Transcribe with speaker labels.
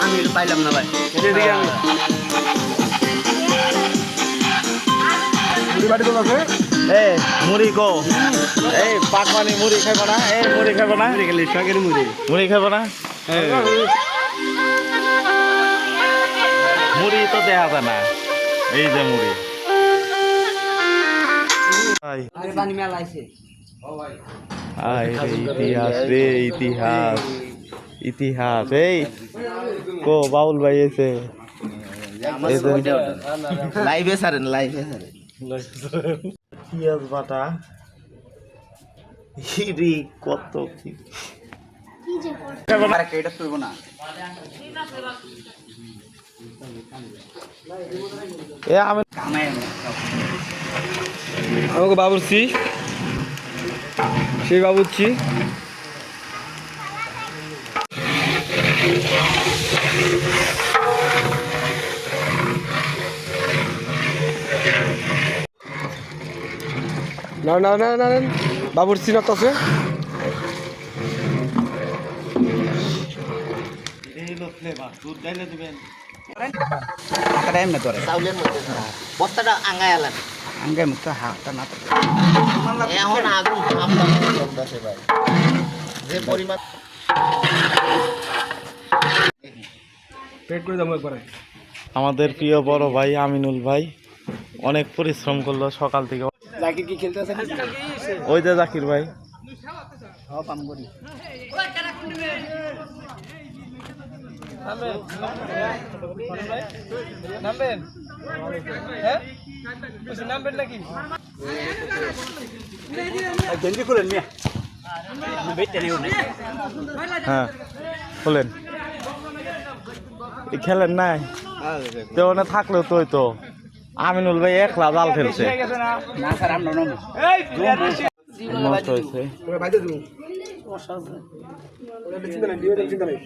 Speaker 1: আমি পাইলাম না ভাই।
Speaker 2: মুড়ি কো এই পাকমানি মুড়ি খাইব না এই মুড়ি খাইব না মুড়ি খাইব না মুড়ি তো দেখা যায় না এই যে মুড়ি ইতিহাস রে ইতিহাস ইতিহাস এই কো বাউল ভাই এসে
Speaker 1: লাইভে সারেন লাইভে সারেন
Speaker 2: পিঁয়াজ বাটা হিরি কত কি
Speaker 1: এটা শুইব না
Speaker 2: এ আমি
Speaker 3: আমাকে বাবুর্চি সেই বাবুর্চি না না না না বাবুর্চি না তো আছে
Speaker 1: বস্তাটা আঙ্গায় আলান আঙ্গায় মুখ হাতটা না এখন আগুন চলতেছে ভাই যে পরিমাণ
Speaker 3: পেট করে যাবো একবারে
Speaker 2: আমাদের প্রিয় বড় ভাই আমিনুল ভাই অনেক পরিশ্রম করলো সকাল থেকে
Speaker 3: জাকির কি খেলতে আছে
Speaker 2: ওই যে জাকির ভাই
Speaker 1: সব পাম করি
Speaker 3: নামবেন হ্যাঁ নামবেন নাকি গেঞ্জি খুলেন মিয়া
Speaker 2: হ্যাঁ বলেন খেলেন নাই তো ওখানে থাকলেও তোই তো আমিনুল ভাই একলা জাল ফেলছে
Speaker 1: না স্যার আমরা
Speaker 2: নষ্ট হয়েছে
Speaker 3: চিন্তা নেই